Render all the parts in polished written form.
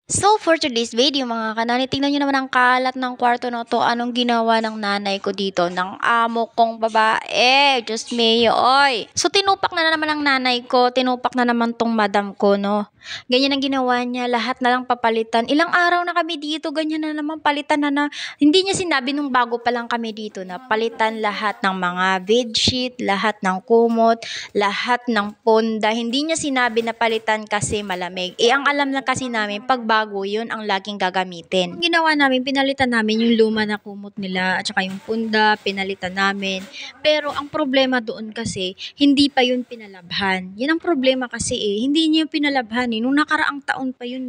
So, for today's video mga kanani, tingnan nyo naman ang kalat ng kwarto na to. Anong ginawa ng nanay ko dito, ng amo kong babae. Diyos me, oy. So, tinupak na naman ng nanay ko. Tinupak na naman tong madam ko, no. Ganyan ang ginawa niya. Lahat na lang papalitan. Ilang araw na kami dito. Ganyan na naman palitan na. Hindi niya sinabi nung bago pa lang kami dito na palitan lahat ng mga bedsheet, lahat ng kumot, lahat ng ponda. Hindi niya sinabi na palitan kasi malamig. Ang alam lang kasi namin, pag bago yun ang laging gagamitin. Ang ginawa namin, pinalitan namin yung luma na kumot nila at saka yung punda, pinalitan namin. Pero ang problema doon kasi, hindi pa yun pinalabhan. Yan ang problema kasi hindi niya yung pinalabhan Nung nakaraang taon pa yun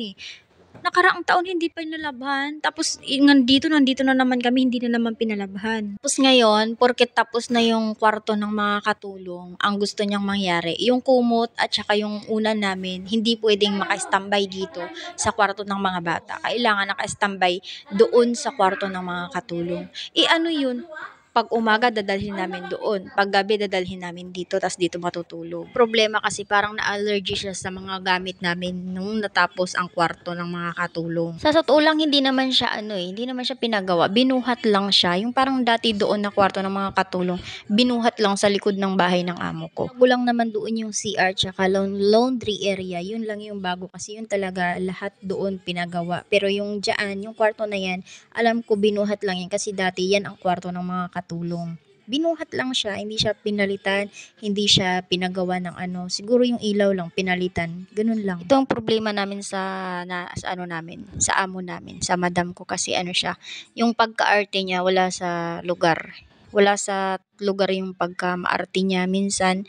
Nakaraang taon hindi pa nalabhan. Tapos nandito na naman kami, hindi na naman pinalabhan. Tapos ngayon, porket tapos na yung kwarto ng mga katulong, ang gusto niyang mangyari, yung kumot at saka yung unan namin, hindi pwedeng maka-standby dito sa kwarto ng mga bata. Kailangan naka-standby doon sa kwarto ng mga katulong. Ano yun? Pag umaga, dadalhin namin doon. Pag gabi, dadalhin namin dito, tas dito matutulog. Problema kasi parang na-allergy siya sa mga gamit namin nung natapos ang kwarto ng mga katulong. Sa totoo lang, hindi naman siya hindi naman siya pinagawa. Binuhat lang siya. Yung parang dati doon na kwarto ng mga katulong, binuhat lang sa likod ng bahay ng amo ko. Bago lang naman doon yung CR tsaka laundry area. Yun lang yung bago kasi yun talaga lahat doon pinagawa. Pero yung dyan, yung kwarto na yan, alam ko binuhat lang yan kasi dati yan ang kwarto ng mga katulong. Binuhat lang siya, hindi siya pinalitan, hindi siya pinagawa ng siguro yung ilaw lang pinalitan, ganun lang. Ito ang problema namin sa amo namin, sa madam ko kasi siya, yung pagkaarte niya wala sa lugar. Wala sa lugar yung pagka-maarte niya. Minsan,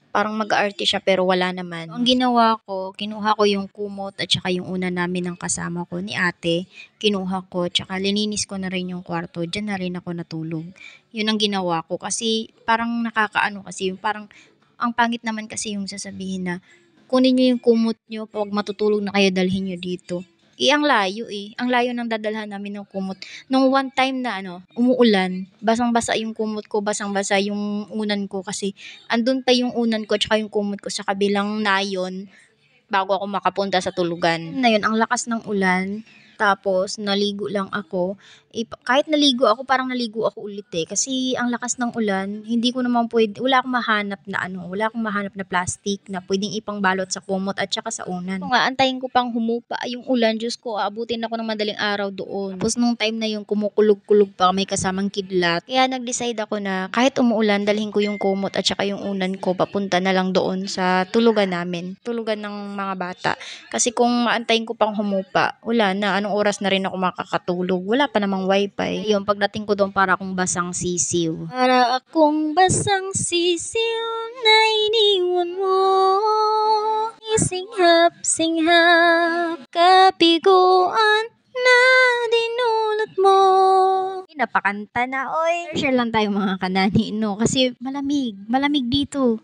parang mag-aarte siya pero wala naman. Ang ginawa ko, kinuha ko yung kumot at saka yung una namin ng kasama ko ni ate. Kinuha ko, tsaka lininis ko na rin yung kwarto. Diyan na rin ako natulog. Yun ang ginawa ko kasi parang nakakaano kasi, parang ang pangit naman kasi yung sasabihin na kunin nyo yung kumot nyo, pag matutulog na kayo dalhin nyo dito. Ang layo Ang layo ng dadalhan namin ng kumot. Nung one time na umuulan, basang-basa yung kumot ko, basang-basa yung unan ko kasi andun pa yung unan ko tsaka yung kumot ko sa kabilang nayon bago ako makapunta sa tulugan. Na yun, ang lakas ng ulan. Tapos, naligo lang ako. Kahit naligo ako, parang naligo ako ulit Kasi ang lakas ng ulan, hindi ko naman wala akong mahanap na wala akong mahanap na plastic na pwedeng ipangbalot sa kumot at saka sa unan. Kung antayin ko pang humupa yung ulan, Diyos ko, aabutin ako ng madaling araw doon. Tapos nung time na yung kumukulog-kulog pa, may kasamang kidlat. Kaya nag-decide ako na kahit umuulan, dalhin ko yung kumot at saka yung unan ko, papunta na lang doon sa tulugan namin. Tulugan ng mga bata. Kasi kung maantayin ko pang humupa, wala na. Anong oras na rin ako makakatulog? Wala pa namang wifi. Yung pagdating ko doon, para akong basang sisiw. Para akong basang sisiw na iniwan mo. Singhap, kapiguan na dinulot mo. Napakanta na, oy. Share lang tayo mga kanani, no? Kasi malamig dito.